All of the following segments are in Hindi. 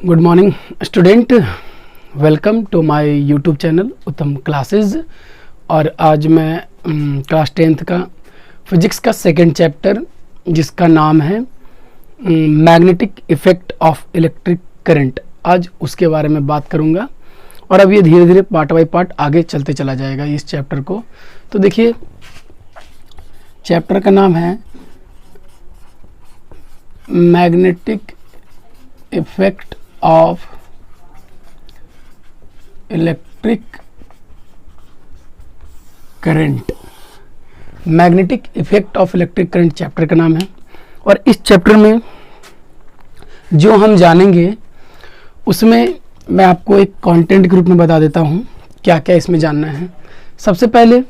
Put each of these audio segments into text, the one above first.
Good morning student, welcome to my YouTube channel Uttam classes. और आज मैं क्लास 10th का फिजिक्स का सेकंड चैप्टर जिसका नाम है magnetic effect of electric current, आज उसके बारे में बात करूंगा। और अब ये धीरे धीरे पार्ट बाय पार्ट आगे चलते चला जाएगा इस चैप्टर को। तो देखिए, चैप्टर का नाम है magnetic effect of electric current. Magnetic effect of electric current chapter का नाम है। और इस चैप्टर में जो हम जानेंगे उसमें मैं आपको एक कंटेंट के रूप में बता देता हूं क्या क्या इसमें जानना है। सबसे पहले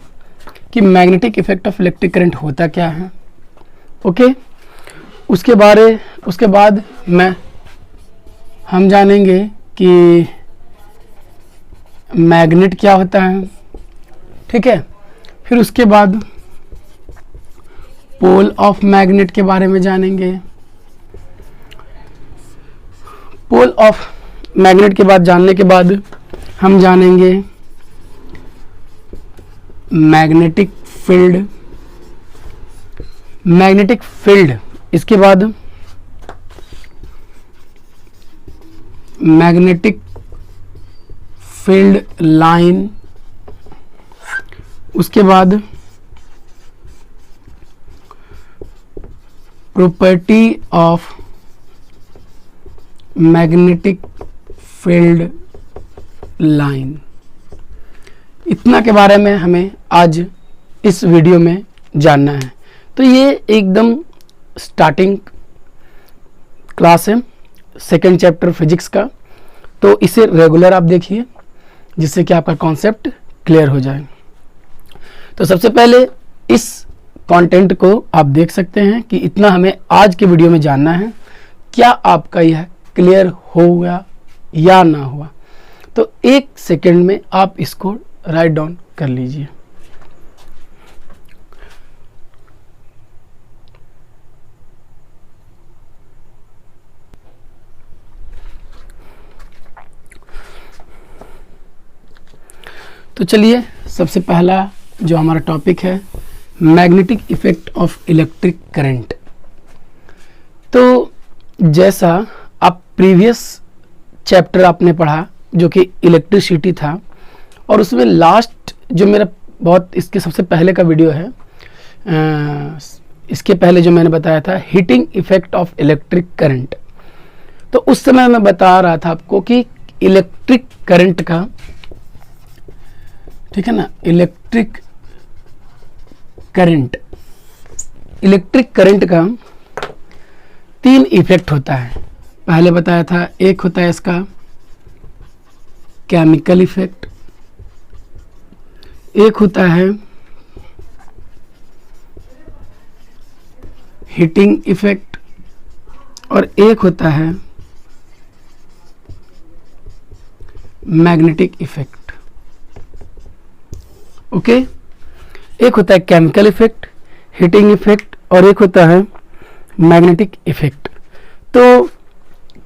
कि magnetic effect of electric current होता क्या है, ओके। उसके बाद हम जानेंगे कि मैग्नेट क्या होता है, ठीक है। फिर उसके बाद पोल ऑफ मैग्नेट के बारे में जानेंगे। पोल ऑफ मैग्नेट के बाद जानने के बाद हम जानेंगे मैग्नेटिक फील्ड। इसके बाद मैग्नेटिक फील्ड लाइन। उसके बाद property of magnetic field line. इतना के बारे में हमें आज इस वीडियो में जानना है। तो ये एकदम स्टार्टिंग क्लास है सेकेंड चैप्टर फिजिक्स का, तो इसे रेगुलर आप देखिए जिससे कि आपका कॉन्सेप्ट क्लियर हो जाए। तो सबसे पहले इस कंटेंट को आप देख सकते हैं कि इतना हमें आज के वीडियो में जानना है। क्या आपका यह क्लियर हुआ या ना हुआ? तो एक सेकंड में आप इसको राइट डाउन कर लीजिए। तो चलिए, सबसे पहला जो हमारा टॉपिक है magnetic effect of electric current. तो जैसा आप प्रीवियस चैप्टर आपने पढ़ा जो कि इलेक्ट्रिसिटी था, और उसमें लास्ट जो मेरा बहुत इसके सबसे पहले का वीडियो है, इसके पहले जो मैंने बताया था heating effect of electric current. तो उस समय मैं बता रहा था आपको कि इलेक्ट्रिक करंट का, ठीक है ना, इलेक्ट्रिक करंट का 3 इफेक्ट होता है। पहले बताया था, एक होता है इसका केमिकल इफेक्ट, एक होता है हीटिंग इफेक्ट, और एक होता है मैग्नेटिक इफेक्ट, ओके। एक होता है केमिकल इफेक्ट, हीटिंग इफेक्ट, और एक होता है मैग्नेटिक इफेक्ट। तो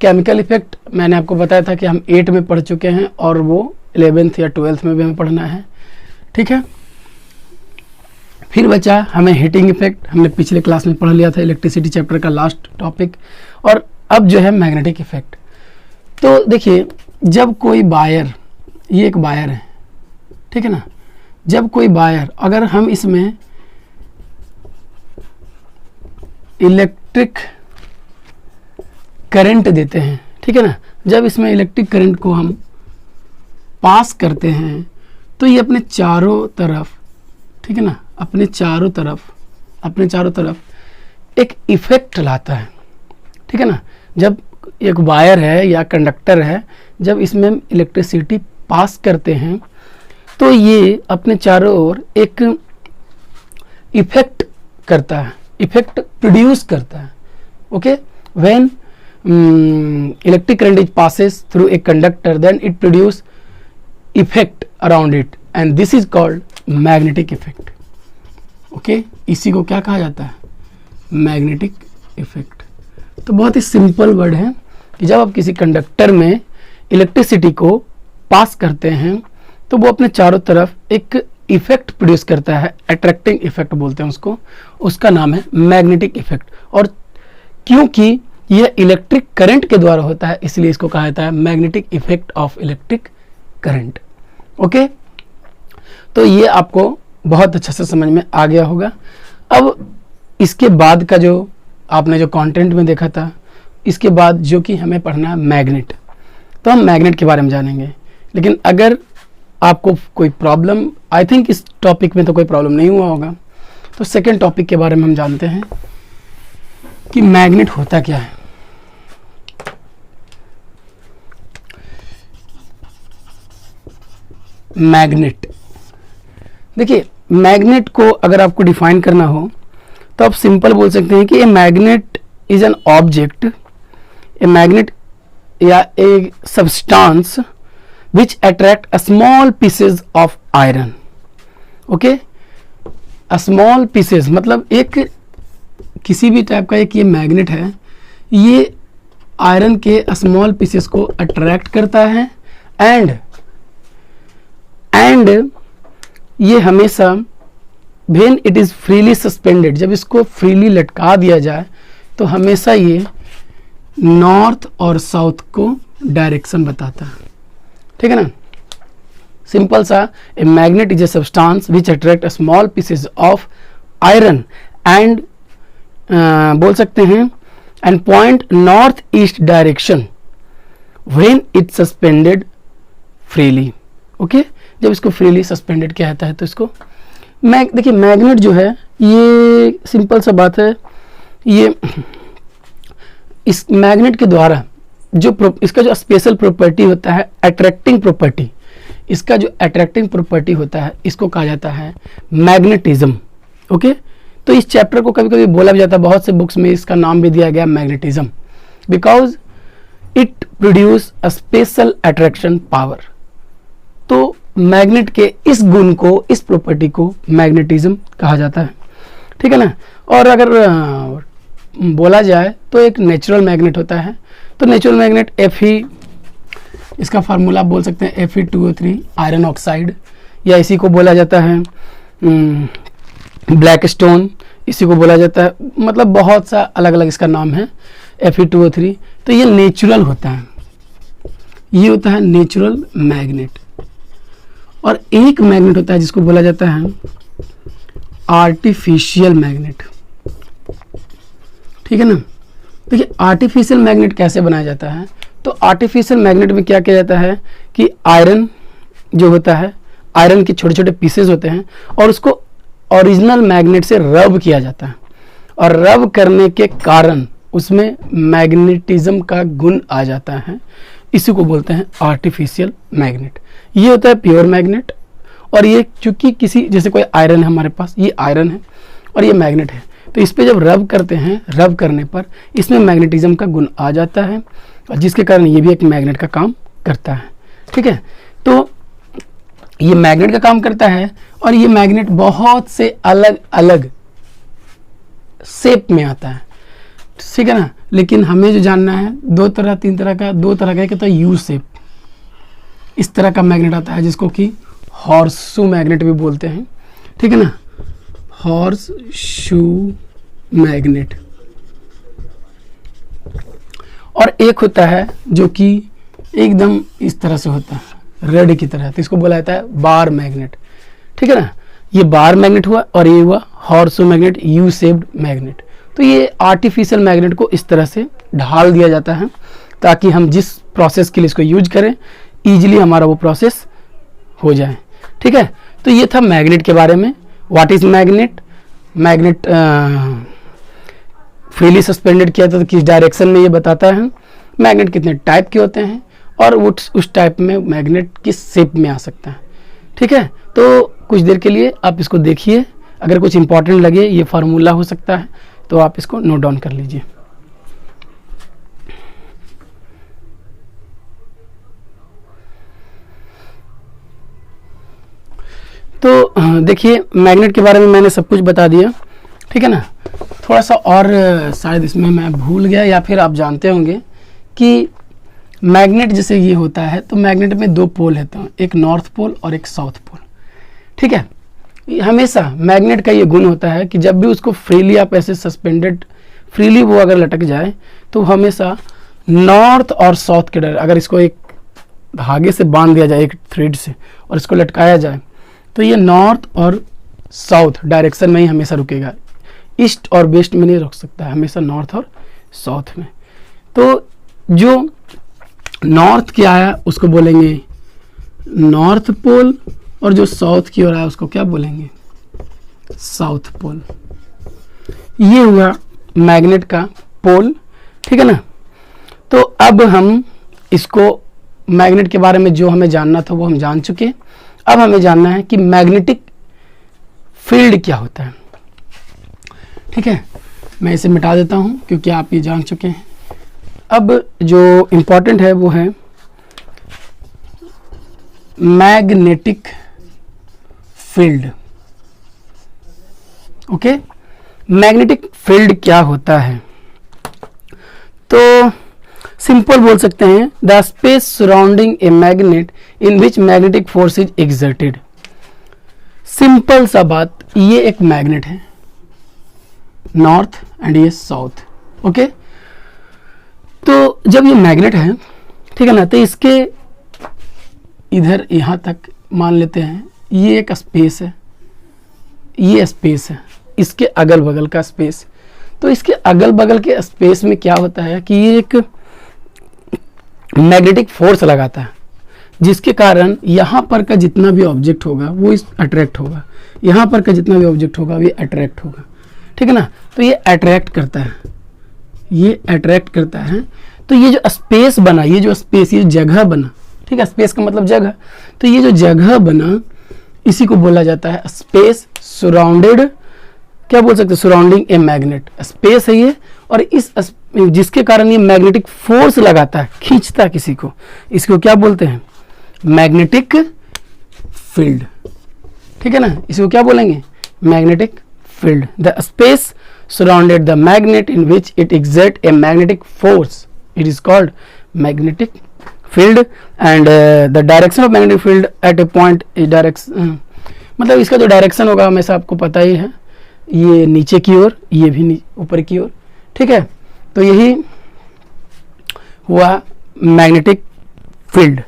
केमिकल इफेक्ट मैंने आपको बताया था कि हम 8 में पढ़ चुके हैं, और वो 11th या 12th में भी हमें पढ़ना है, ठीक है। फिर बचा हमें हीटिंग इफेक्ट, हमने पिछले क्लास में पढ़ लिया था, इलेक्ट्रिसिटी चैप्टर का लास्ट टॉपिक। और अब जो है मैग्नेटिक इफेक्ट। तो देखिए, जब कोई वायर, ये एक वायर है, ठीक है ना, जब कोई वायर, अगर हम इसमें इलेक्ट्रिक करंट देते हैं, ठीक है ना, जब इसमें इलेक्ट्रिक करंट को हम पास करते हैं तो ये अपने चारों तरफ, ठीक है ना, अपने चारों तरफ एक इफेक्ट लाता है, ठीक है ना। जब एक वायर है या कंडक्टर है, जब इसमें हम इलेक्ट्रिसिटी पास करते हैं तो ये अपने चारों ओर एक इफेक्ट करता है, इफेक्ट प्रोड्यूस करता है, okay. When electric current is passes through a conductor, then it produce effect around it, and this is called magnetic effect, okay, इसी को क्या कहा जाता है? Magnetic effect. तो बहुत ही सिंपल वर्ड है कि जब आप किसी कंडक्टर में इलेक्ट्रिसिटी को पास करते हैं तो वो अपने चारों तरफ एक इफेक्ट प्रोड्यूस करता है, अट्रैक्टिंग इफेक्ट बोलते हैं उसको, उसका नाम है मैग्नेटिक इफेक्ट। और क्योंकि यह इलेक्ट्रिक करंट के द्वारा होता है इसलिए इसको कहा जाता है magnetic effect of electric current. Okay, तो ये आपको बहुत अच्छे से समझ में आ गया होगा। अब इसके बाद का जो आपने जो कंटेंट में देखा था, इसके बाद जो कि हमें पढ़ना है मैग्नेट, तो हम मैग्नेट के बारे में जानेंगे। लेकिन अगर आपको कोई प्रॉब्लम, आई थिंक इस टॉपिक में तो कोई प्रॉब्लम नहीं हुआ होगा, तो सेकेंड टॉपिक के बारे में हम जानते हैं कि मैग्नेट होता क्या है। मैग्नेट, देखिए मैग्नेट को अगर आपको डिफाइन करना हो तो आप सिंपल बोल सकते हैं कि a magnet is an object, a magnet या a substance which attract a small pieces of iron. ओके, स्मॉल पीसेस मतलब एक किसी भी टाइप का एक ये मैग्नेट है, ये आयरन के स्मॉल पीसेस को अट्रैक्ट करता है एंड ये हमेशा when it is freely suspended, जब इसको फ्रीली लटका दिया जाए तो हमेशा ये नॉर्थ और साउथ को डायरेक्शन बताता है। ठीक है ना, सिंपल सा, ए magnet is a substance which attract small pieces of iron and बोल सकते हैं and point north east direction when it suspended freely. Okay, जब इसको फ्रीली सस्पेंडेड किया जाता है तो इसको देखिए मैग्नेट जो है ये सिंपल सा बात है, ये इस मैग्नेट के द्वारा जो इसका जो स्पेशल प्रॉपर्टी होता है अट्रैक्टिंग प्रॉपर्टी, इसका जो अट्रैक्टिंग प्रॉपर्टी होता है इसको कहा जाता है मैग्नेटिज्म। ओके, तो इस चैप्टर को कभी कभी बोला भी जाता है, बहुत से बुक्स में इसका नाम भी दिया गया magnetism, because it produce a special attraction power. तो मैग्नेट के इस गुण को, इस प्रॉपर्टी को मैग्नेटिज्म कहा जाता है। ठीक है ना, और अगर बोला जाए तो एक नेचुरल मैग्नेट होता है, तो नेचुरल मैग्नेट Fe, इसका फार्मूला बोल सकते हैं Fe2O3 आयरन ऑक्साइड, या इसी को बोला जाता है ब्लैक स्टोन, इसी को बोला जाता है, मतलब बहुत सा अलग अलग इसका नाम है Fe2O3। तो ये नेचुरल होता है, ये होता है नेचुरल मैग्नेट। और एक मैग्नेट होता है जिसको बोला जाता है आर्टिफिशियल मैग्नेट। ठीक है ना, देखिए आर्टिफिशियल मैग्नेट कैसे बनाया जाता है, तो आर्टिफिशियल मैग्नेट में क्या किया जाता है कि आयरन जो होता है, आयरन के छोटे छोटे पीसेस होते हैं और उसको ओरिजिनल मैग्नेट से रब किया जाता है, और रब करने के कारण उसमें मैग्नेटिज्म का गुण आ जाता है, इसी को बोलते हैं आर्टिफिशियल मैग्नेट। ये होता है प्योर मैग्नेट, और ये चूंकि किसी जैसे कोई आयरन है हमारे पास, ये आयरन है और ये मैग्नेट है, तो इस पे जब रब करते हैं, रब करने पर इसमें मैग्नेटिज्म का गुण आ जाता है, और जिसके कारण ये भी एक मैग्नेट का काम करता है। ठीक है, तो ये मैग्नेट का काम करता है, और ये मैग्नेट बहुत से अलग अलग शेप में आता है। ठीक है ना, लेकिन हमें जो जानना है दो तरह का एक तो यू शेप, इस तरह का मैग्नेट आता है जिसको कि हॉर्सशू मैग्नेट भी बोलते हैं। ठीक है ना, हॉर्सशू मैग्नेट। और एक होता है जो कि एकदम इस तरह से होता है, रेड की तरह, तो इसको बोला जाता है बार मैग्नेट। ठीक है ना, ये बार मैग्नेट हुआ और ये हुआ horseshoe magnet, U shaped magnet. तो ये आर्टिफिशियल मैग्नेट को इस तरह से ढाल दिया जाता है ताकि हम जिस प्रोसेस के लिए इसको यूज करें ईजिली हमारा वो प्रोसेस हो जाए। ठीक है, तो ये था मैग्नेट के बारे में। What is magnet? Magnet freely suspended किया था तो किस डायरेक्शन में ये बताता है। मैग्नेट कितने टाइप के होते हैं और उस टाइप में मैग्नेट किस शेप में आ सकता है। ठीक है, तो कुछ देर के लिए आप इसको देखिए, अगर कुछ इंपॉर्टेंट लगे, ये फार्मूला हो सकता है तो आप इसको नोट डाउन कर लीजिए। तो देखिए मैग्नेट के बारे में मैंने सब कुछ बता दिया, ठीक है ना। थोड़ा सा और शायद इसमें मैं भूल गया या फिर आप जानते होंगे कि मैग्नेट जैसे ये होता है तो मैग्नेट में दो पोल होते हैं, एक नॉर्थ पोल और एक साउथ पोल, ठीक है। हमेशा मैग्नेट का ये गुण होता है कि जब भी उसको फ्रीली आप ऐसे सस्पेंडेड फ्रीली वो अगर लटक जाए तो हमेशा नॉर्थ और साउथ के डर, अगर इसको एक धागे से बांध दिया जाए एक थ्रेड से और इसको लटकाया जाए तो ये नॉर्थ और साउथ डायरेक्शन में ही हमेशा रुकेगा, ईस्ट और वेस्ट में नहीं रुक सकता है, हमेशा नॉर्थ और साउथ में। तो जो नॉर्थ की आया उसको बोलेंगे नॉर्थ पोल और जो साउथ की ओर आया उसको क्या बोलेंगे, साउथ पोल। ये हुआ मैग्नेट का पोल, ठीक है ना। तो अब हम इसको मैग्नेट के बारे में जो हमें जानना था वो हम जान चुके। अब हमें जानना है कि मैग्नेटिक फील्ड क्या होता है, ठीक है। मैं इसे मिटा देता हूं क्योंकि आप ये जान चुके हैं। अब जो इम्पोर्टेंट है वो है magnetic field. Okay, magnetic field क्या होता है? तो सिंपल बोल सकते हैं the space surrounding a magnet in which magnetic force is exerted. Simple सा बात, ये एक मैग्नेट है, नॉर्थ एंड ये साउथ। ओके, तो जब ये मैग्नेट है, ठीक है ना, तो इसके इधर यहाँ तक मान लेते हैं ये एक स्पेस है, ये स्पेस है, इसके अगल बगल का स्पेस। तो इसके अगल बगल के स्पेस में क्या होता है कि ये एक मैग्नेटिक फोर्स लगाता है, जिसके कारण यहाँ पर का जितना भी ऑब्जेक्ट होगा वो इस अट्रैक्ट होगा, यहाँ पर का जितना भी ऑब्जेक्ट होगा वो अट्रैक्ट होगा, ठीक है ना। तो ये अट्रैक्ट करता है, ये अट्रैक्ट करता है। तो ये जो स्पेस बना, ये जो स्पेस, ये जगह बना, ठीक है, स्पेस का मतलब जगह। तो ये जो जगह बना इसी को बोला जाता है स्पेस सराउंडेड, क्या बोल सकते हैं, सराउंडिंग ए मैग्नेट। स्पेस है ये, और इस जिसके कारण ये मैग्नेटिक फोर्स लगाता है, खींचता है किसी को, इसको क्या बोलते हैं, मैग्नेटिक फील्ड, ठीक है ना। इसको क्या बोलेंगे, magnetic field. The space surrounded the magnet in which it exerts a magnetic force, it is called magnetic field, and the direction of magnetic field at a point is direction, मतलब इसका जो डायरेक्शन होगा हमेशा आपको पता ही है, ये नीचे की ओर, ये भी ऊपर की ओर, ठीक है। तो यही हुआ मैग्नेटिक फील्ड।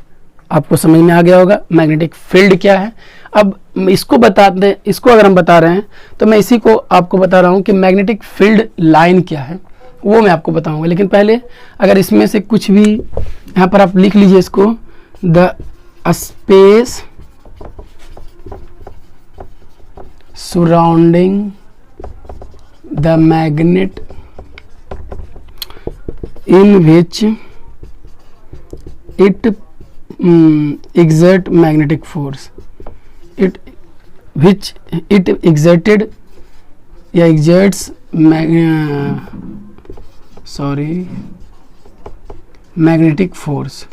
आपको समझ में आ गया होगा मैग्नेटिक फील्ड क्या है। अब इसको बताते, इसको अगर हम बता रहे हैं तो मैं इसी को आपको बता रहा हूं कि मैग्नेटिक फील्ड लाइन क्या है, वो मैं आपको बताऊंगा। लेकिन पहले अगर इसमें से कुछ भी यहाँ पर आप लिख लीजिए इसको, the space surrounding the magnet in which it exert magnetic force, it which it exerted या exerts magnetic force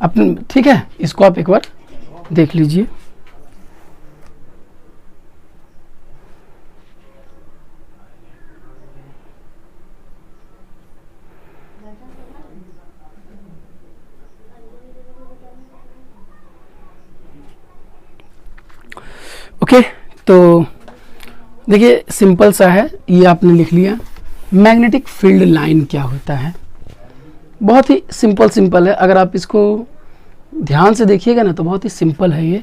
अपने, ठीक है। इसको आप एक बार देख लीजिए। ओके, तो देखिए सिंपल सा है, ये आपने लिख लिया। मैग्नेटिक फील्ड लाइन क्या होता है, बहुत ही सिंपल है। अगर आप इसको ध्यान से देखिएगा ना तो बहुत ही सिंपल है ये।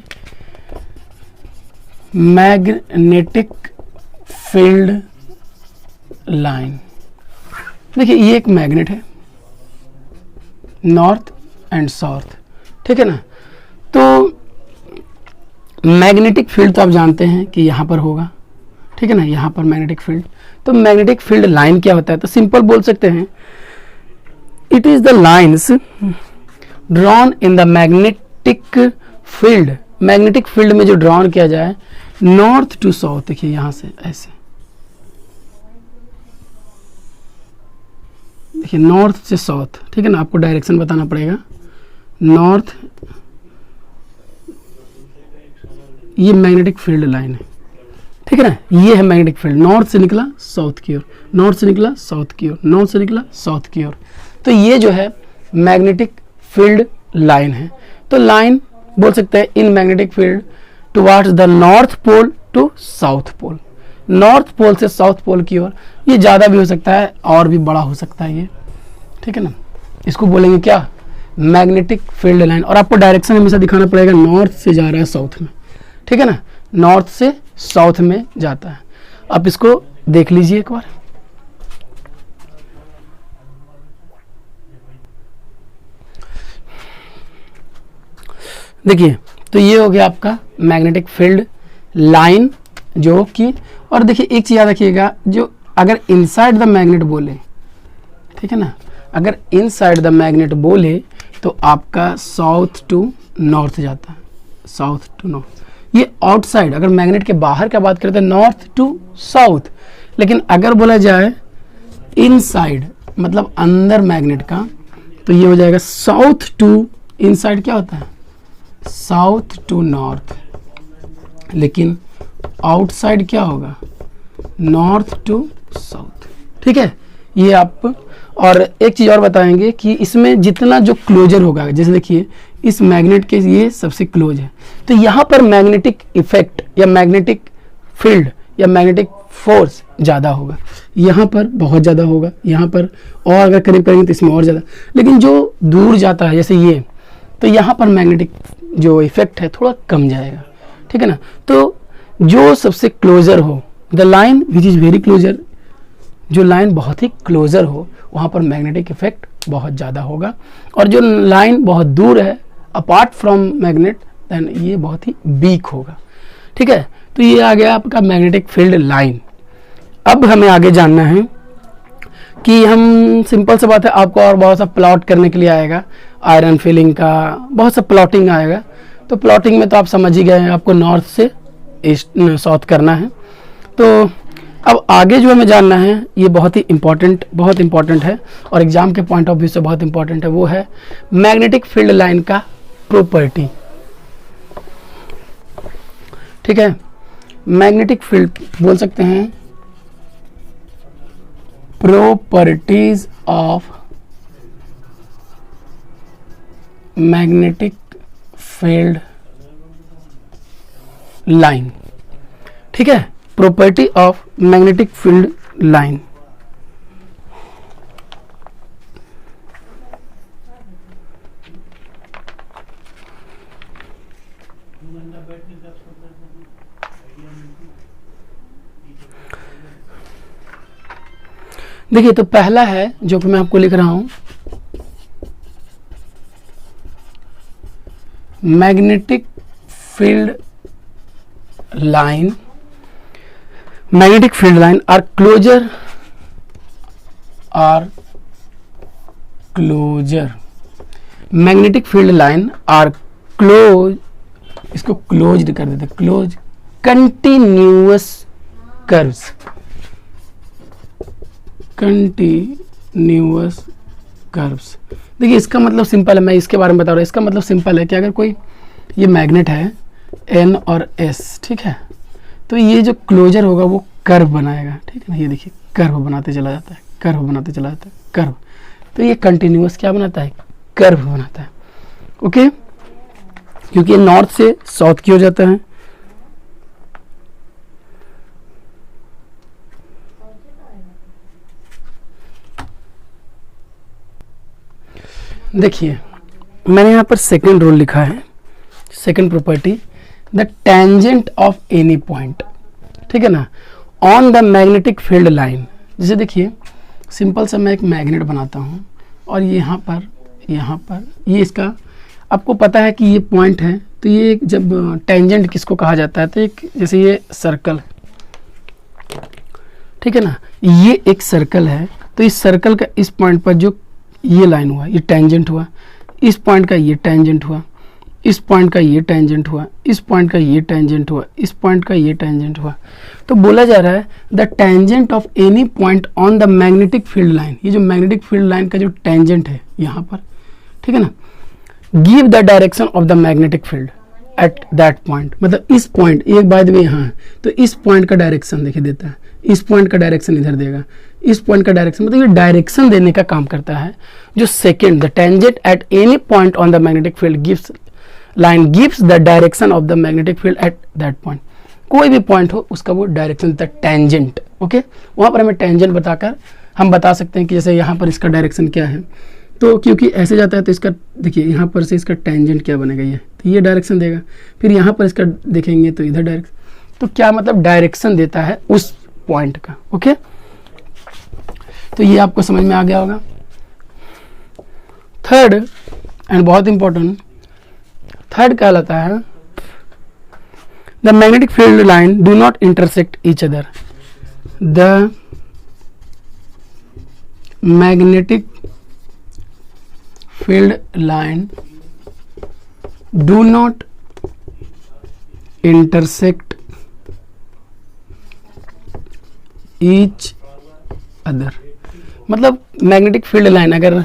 मैग्नेटिक फील्ड लाइन, देखिए ये एक मैग्नेट है, नॉर्थ एंड साउथ, ठीक है ना। तो मैग्नेटिक फील्ड तो आप जानते हैं कि यहाँ पर होगा, ठीक है ना, यहाँ पर मैग्नेटिक फील्ड। तो मैग्नेटिक फील्ड लाइन क्या होता है, तो सिंपल बोल सकते हैं it is the lines drawn in the magnetic field. Magnetic field में जो ड्रॉन किया जाए नॉर्थ टू साउथ, देखिए यहाँ से ऐसे, देखिए नॉर्थ से साउथ, ठीक है ना, आपको डायरेक्शन बताना पड़ेगा। नॉर्थ, ये मैग्नेटिक फील्ड लाइन है, ठीक है ना। ये है मैग्नेटिक फील्ड, नॉर्थ से निकला साउथ की ओर, नॉर्थ से निकला साउथ की ओर, नॉर्थ से निकला साउथ की ओर। तो ये जो है मैग्नेटिक फील्ड लाइन है। तो लाइन बोल सकते हैं in magnetic field towards the north pole to south pole, north pole से साउथ पोल की ओर। ये ज़्यादा भी हो सकता है और भी बड़ा हो सकता है ये, ठीक है ना। इसको बोलेंगे क्या, मैग्नेटिक फील्ड लाइन। और आपको डायरेक्शन हमेशा दिखाना पड़ेगा, नॉर्थ से जा रहा है साउथ में, ठीक है ना, नॉर्थ से साउथ में जाता है। आप इसको देख लीजिए एक बार। देखिए, तो ये हो गया आपका मैग्नेटिक फील्ड लाइन जो कि, और देखिए एक चीज याद रखिएगा, जो अगर इनसाइड द मैग्नेट बोले, ठीक है ना, अगर इनसाइड द मैग्नेट बोले तो आपका साउथ टू नॉर्थ जाता है, साउथ टू नॉर्थ। ये आउटसाइड, अगर मैग्नेट के बाहर का बात करें तो नॉर्थ टू साउथ। लेकिन अगर बोला जाए इनसाइड मतलब अंदर मैग्नेट का, तो ये हो जाएगा साउथ टू, इनसाइड क्या होता है, साउथ टू नॉर्थ। लेकिन आउटसाइड क्या होगा, नॉर्थ टू साउथ, ठीक है। ये आप, और एक चीज़ और बताएंगे कि इसमें जितना जो क्लोजर होगा, जैसे देखिए इस मैग्नेट के ये सबसे क्लोज है, तो यहाँ पर मैग्नेटिक इफेक्ट या मैग्नेटिक फील्ड या मैग्नेटिक फोर्स ज़्यादा होगा, यहाँ पर बहुत ज़्यादा होगा, यहाँ पर, और अगर करीब करेंगे तो इसमें और ज़्यादा। लेकिन जो दूर जाता है जैसे ये, तो यहाँ पर मैग्नेटिक जो इफेक्ट है थोड़ा कम जाएगा, ठीक है ना। तो जो सबसे क्लोजर हो, the line which is very closer, जो लाइन बहुत ही क्लोजर हो वहाँ पर मैग्नेटिक इफेक्ट बहुत ज़्यादा होगा। और जो लाइन बहुत दूर है अपार्ट फ्रॉम मैग्नेट, देन ये बहुत ही वीक होगा, ठीक है। तो ये आ गया आपका मैग्नेटिक फील्ड लाइन। अब हमें आगे जानना है कि हम, सिंपल सा बात है, आपको और बहुत सा प्लॉट करने के लिए आएगा, आयरन फिलिंग का बहुत सा प्लॉटिंग आएगा। तो प्लॉटिंग में तो आप समझ ही गए हैं, आपको नॉर्थ से ईस्ट साउथ करना है। तो अब आगे जो हमें जानना है, ये बहुत ही इम्पॉर्टेंट है और एग्जाम के पॉइंट ऑफ व्यू से बहुत इम्पॉर्टेंट है, वो है मैग्नेटिक फील्ड लाइन का प्रॉपर्टी, ठीक है। मैग्नेटिक फील्ड बोल सकते हैं properties of magnetic field line, ठीक है, property of magnetic field line. देखिए, तो पहला है जो कि मैं आपको लिख रहा हूं, magnetic field line, magnetic field line are closer magnetic field line are close, इसको closed कर देते, close continuous curves, देखिए इसका मतलब सिंपल है, मैं इसके बारे में बता रहा हूँ। इसका मतलब सिंपल है कि अगर कोई, ये मैग्नेट है N और S, ठीक है, तो ये जो क्लोजर होगा वो कर्व बनाएगा, ठीक है ना। ये देखिए कर्व बनाते चला जाता है, कर्व बनाते चला जाता है, कर्व। तो ये कंटिन्यूअस क्या बनाता है, कर्व बनाता है, ओके, क्योंकि ये नॉर्थ से साउथ की हो जाता है। देखिए मैंने यहाँ पर सेकंड रूल लिखा है, second property, the tangent of any point, ठीक है ना, on the magnetic field line. जैसे देखिए सिंपल सा मैं एक मैग्नेट बनाता हूँ और यहाँ पर ये इसका, आपको पता है कि ये पॉइंट है, तो ये जब टेंजेंट किसको कहा जाता है, तो एक, जैसे ये सर्कल, ठीक है ना, ये एक सर्कल है, तो इस सर्कल का इस पॉइंट पर जो ये लाइन हुआ, ये टेंजेंट हुआ, इस पॉइंट का ये टेंजेंट हुआ, इस पॉइंट का ये टेंजेंट हुआ, इस पॉइंट का ये टेंजेंट हुआ, इस पॉइंट का ये टेंजेंट हुआ। तो बोला जा रहा है the tangent of any point on the magnetic field line, ये जो मैग्नेटिक फील्ड लाइन का जो टेंजेंट है यहाँ पर, ठीक है ना, give the direction of the magnetic field, at that point, मतलब इस पॉइंट, एक बाय द वे यहाँ है तो इस पॉइंट का डायरेक्शन देखिए देता है, इस पॉइंट का डायरेक्शन इधर देगा, इस पॉइंट का डायरेक्शन, मतलब ये डायरेक्शन देने का काम करता है। जो second, the tangent at any point on the magnetic field gives line gives the direction of the magnetic field at that point. कोई भी पॉइंट हो उसका वो डायरेक्शन देता है, टेंजेंट। ओके, वहाँ पर हमें टेंजेंट बताकर हम बता सकते हैं कि जैसे यहाँ पर इसका डायरेक्शन क्या है, तो क्योंकि ऐसे जाता है तो इसका देखिए यहाँ पर से इसका टेंजेंट क्या बनेगा, ये तो ये डायरेक्शन देगा, फिर यहाँ पर इसका देखेंगे तो इधर डायरेक्शन, तो क्या मतलब डायरेक्शन देता है उस पॉइंट का। ओके, तो ये आपको समझ में आ गया होगा। थर्ड एंड बहुत इंपॉर्टेंट, थर्ड कहलाता है the magnetic field line do not intersect each other. The magnetic field line do not intersect each other। मतलब मैग्नेटिक फील्ड लाइन अगर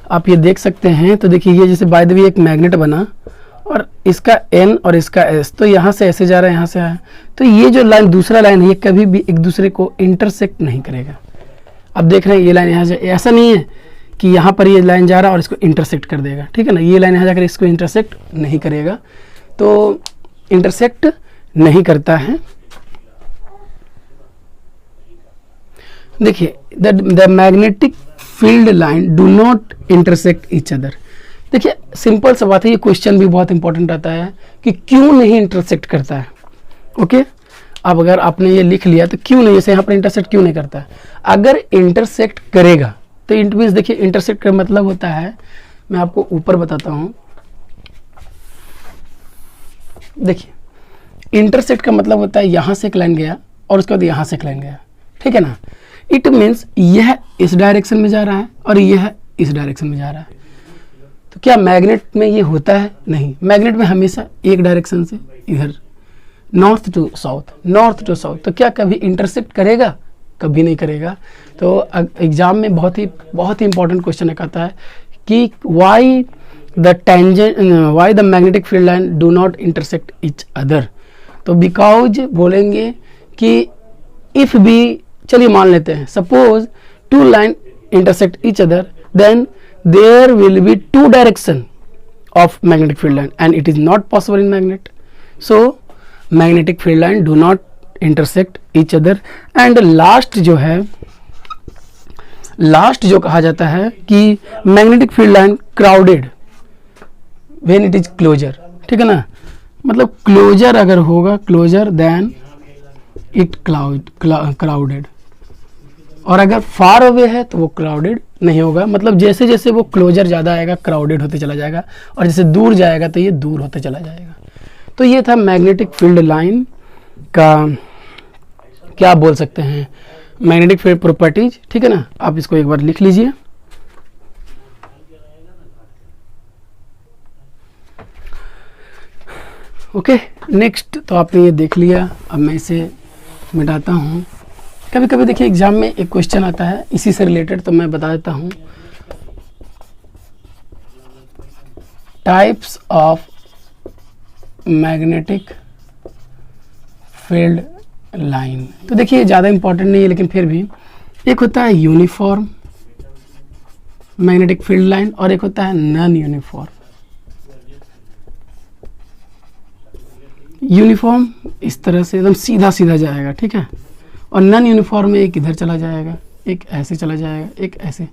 आप ये देख सकते हैं तो देखिए ये जैसे बाय द वे एक मैग्नेट बना और इसका N और इसका S, तो यहाँ से ऐसे जा रहा है, यहाँ से आया, तो ये जो लाइन दूसरा लाइन है ये कभी भी एक दूसरे को इंटरसेक्ट नहीं करेगा। अब देख रहे हैं ये लाइन यहाँ से, ऐसा नहीं है कि यहाँ पर ये लाइन जा रहा है और इसको इंटरसेक्ट कर देगा, ठीक है ना, ये लाइन यहाँ जाकर इसको इंटरसेक्ट नहीं करेगा, तो इंटरसेक्ट नहीं करता है। देखिए the magnetic field line do not intersect each other. देखिए सिंपल सा बात है, ये क्वेश्चन भी बहुत इंपॉर्टेंट आता है कि क्यों नहीं इंटरसेक्ट करता है। ओके, अब अगर आपने ये लिख लिया तो क्यों नहीं, जैसे यहाँ पर इंटरसेक्ट क्यों नहीं करता है। अगर इंटरसेक्ट करेगा तो इट मीन्स, देखिए इंटरसेक्ट का मतलब होता है, मैं आपको ऊपर बताता हूं, देखिए इंटरसेक्ट का मतलब होता है यहां से एक लाइन गया और उसके बाद यहां से एक लाइन गया, ठीक है ना। इट मीन्स यह इस डायरेक्शन में जा रहा है और यह इस डायरेक्शन में जा रहा है। तो क्या मैग्नेट में ये होता है? नहीं, मैग्नेट में हमेशा एक डायरेक्शन से इधर north to south, north to south, तो क्या कभी इंटरसेक्ट करेगा? कभी नहीं करेगा। तो एग्जाम में बहुत ही इंपॉर्टेंट क्वेश्चन एक आता है कि why the magnetic field line do not intersect each other. तो बिकॉज बोलेंगे कि इफ भी, चलिए मान लेते हैं, suppose two line intersect each other, then there will be two direction of magnetic field line and it is not possible in magnet. So magnetic field line do not intersect each other. And last जो है, लास्ट जो कहा जाता है कि magnetic field line crowded when it is closure, ठीक है ना, मतलब क्लोजर अगर होगा, क्लोजर देन इट क्राउडेड, और अगर फार अवे है तो वो क्राउडेड नहीं होगा। मतलब जैसे जैसे वो क्लोजर ज़्यादा आएगा क्राउडेड होते चला जाएगा, और जैसे दूर जाएगा तो ये दूर होते चला जाएगा। तो ये था मैग्नेटिक फील्ड लाइन का, क्या बोल सकते हैं, मैग्नेटिक फील्ड प्रॉपर्टीज, ठीक है ना। आप इसको एक बार लिख लीजिए। ओके, नेक्स्ट तो आपने ये देख लिया, अब मैं इसे मिटाता हूँ। कभी कभी देखिए एग्जाम में एक क्वेश्चन आता है इसी से रिलेटेड, तो मैं बता देता हूँ। Types of magnetic field line. तो देखिए ज़्यादा इंपॉर्टेंट नहीं है, लेकिन फिर भी एक होता है यूनिफॉर्म मैग्नेटिक फील्ड लाइन और एक होता है नॉन यूनिफॉर्म। यूनिफॉर्म इस तरह से एकदम सीधा सीधा जाएगा, ठीक है, और नॉन यूनिफॉर्म में एक इधर चला जाएगा, एक ऐसे चला जाएगा, एक ऐसे।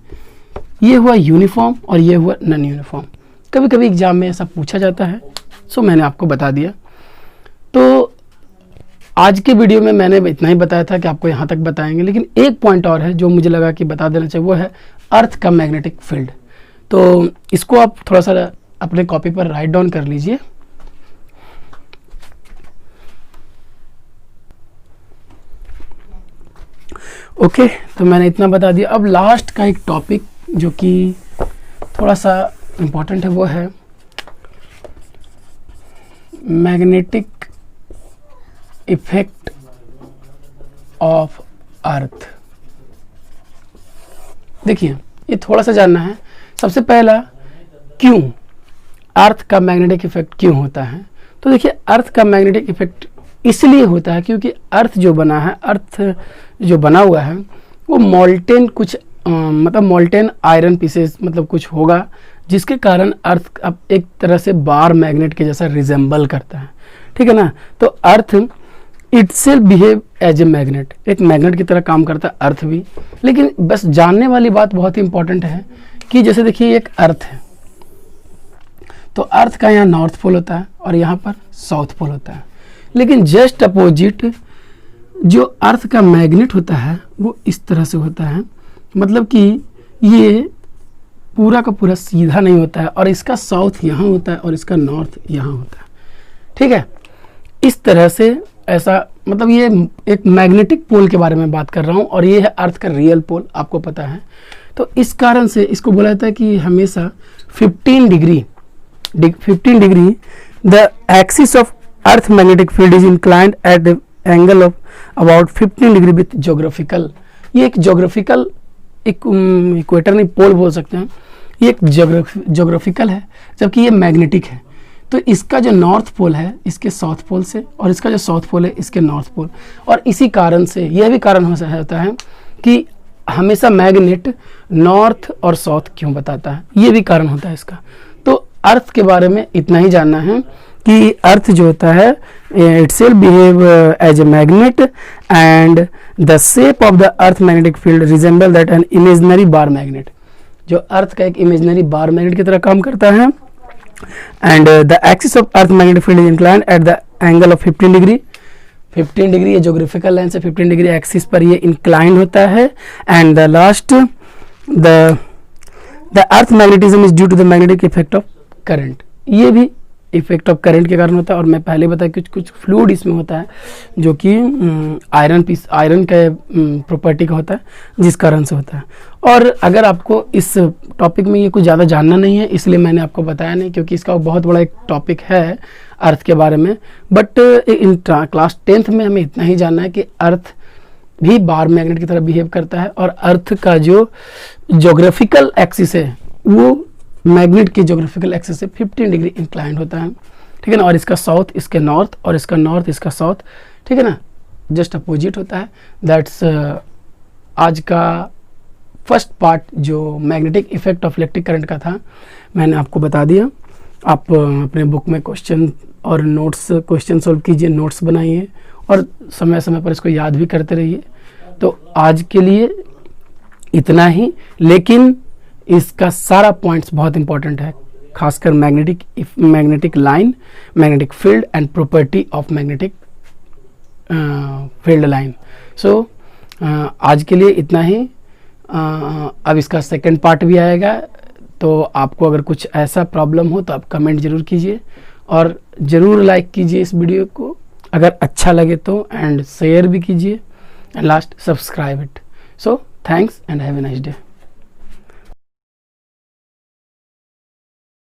ये हुआ यूनिफॉर्म और ये हुआ नॉन यूनिफॉर्म। कभी कभी एग्जाम में ऐसा पूछा जाता है, सो मैंने आपको बता दिया। तो आज के वीडियो में मैंने इतना ही बताया था कि आपको यहाँ तक बताएंगे, लेकिन एक पॉइंट और है जो मुझे लगा कि बता देना चाहिए, वो है अर्थ का मैग्नेटिक फील्ड। तो इसको आप थोड़ा सा अपने कॉपी पर राइट डाउन कर लीजिए। ओके, तो मैंने इतना बता दिया। अब लास्ट का एक टॉपिक जो कि थोड़ा सा इम्पोर्टेंट है, वो है मैग्नेटिक इफेक्ट ऑफ अर्थ। देखिए ये थोड़ा सा जानना है। सबसे पहला, क्यों अर्थ का मैग्नेटिक इफेक्ट क्यों होता है, तो देखिए अर्थ का मैग्नेटिक इफेक्ट इसलिए होता है क्योंकि अर्थ जो बना है, अर्थ जो बना हुआ है वो मोल्टेन कुछ मतलब मोल्टेन आयरन पीसेस मतलब कुछ होगा, जिसके कारण अर्थ अब एक तरह से बार मैग्नेट के जैसा रिजेंबल करता है, ठीक है ना। तो earth itself behave as a magnet, एक मैग्नेट की तरह काम करता है अर्थ भी। लेकिन बस जानने वाली बात बहुत ही इंपॉर्टेंट है कि जैसे देखिए एक अर्थ है, तो अर्थ का यहाँ नॉर्थ पोल होता है और यहाँ पर साउथ पोल होता है, लेकिन जस्ट अपोजिट जो अर्थ का मैग्नेट होता है वो इस तरह से होता है, मतलब कि ये पूरा का पूरा सीधा नहीं होता है और इसका साउथ यहाँ होता है और इसका नॉर्थ यहाँ होता है, ठीक है। इस तरह से ऐसा मतलब ये एक मैग्नेटिक पोल के बारे में बात कर रहा हूँ और ये है अर्थ का रियल पोल, आपको पता है। तो इस कारण से इसको बोला जाता है कि हमेशा 15 degree the axis of earth magnetic field is inclined at the angle of about 15 degree with geographical. ये एक ज्योग्राफिकल इक्वेटर नहीं पोल बोल सकते हैं, ये एक ज्योग्राफिकल है जबकि ये मैग्नेटिक है। तो इसका जो नॉर्थ पोल है इसके साउथ पोल से और इसका जो साउथ पोल है इसके नॉर्थ पोल, और इसी कारण से यह भी कारण होता है कि हमेशा मैग्नेट नॉर्थ और साउथ क्यों बताता है, ये भी कारण होता है इसका। तो अर्थ के बारे में इतना ही जानना है कि अर्थ जो होता है itself behave as a magnet and the shape of the earth magnetic field resemble that an imaginary bar magnet, जो अर्थ का एक इमेजिनरी बार मैग्नेट की तरह काम करता है। And the axis of earth magnetic field is inclined at the angle of 15 degree. 15 degree ये ज्योग्राफिकल लाइन से 15 डिग्री एक्सिस पर ये इंक्लाइंड होता है। And the last the earth magnetism is due to the magnetic effect of current, ये भी इफेक्ट ऑफ करंट के कारण होता है। और मैं पहले बताया कुछ फ्लूइड इसमें होता है जो कि आयरन के प्रॉपर्टी का होता है, जिस कारण से होता है। और अगर आपको इस टॉपिक में ये कुछ ज़्यादा जानना नहीं है इसलिए मैंने आपको बताया नहीं, क्योंकि इसका बहुत बड़ा एक टॉपिक है अर्थ के बारे में। बट इन क्लास 10th में हमें इतना ही जानना है कि अर्थ भी बार मैग्नेट की तरह बिहेव करता है और अर्थ का जो ज्योग्राफिकल एक्सिस है वो मैग्नेट के ज्योग्राफिकल एक्सिस से 15 डिग्री इंक्लाइंड होता है, ठीक है ना। और इसका साउथ इसके नॉर्थ और इसका नॉर्थ इसका साउथ, ठीक है ना, जस्ट अपोजिट होता है। दैट्स आज का फर्स्ट पार्ट जो magnetic effect of electric current का था, मैंने आपको बता दिया। आप अपने बुक में क्वेश्चन और नोट्स क्वेश्चन सॉल्व कीजिए, नोट्स बनाइए और समय समय पर इसको याद भी करते रहिए। तो आज के लिए इतना ही, लेकिन इसका सारा पॉइंट्स बहुत इंपॉर्टेंट है, खासकर magnetic line, magnetic field and property of magnetic field line. So आज के लिए इतना ही। अब इसका सेकंड पार्ट भी आएगा, तो आपको अगर कुछ ऐसा प्रॉब्लम हो तो आप कमेंट जरूर कीजिए और ज़रूर लाइक कीजिए इस वीडियो को अगर अच्छा लगे तो, एंड शेयर भी कीजिए, and last subscribe it. So thanks and have a nice day.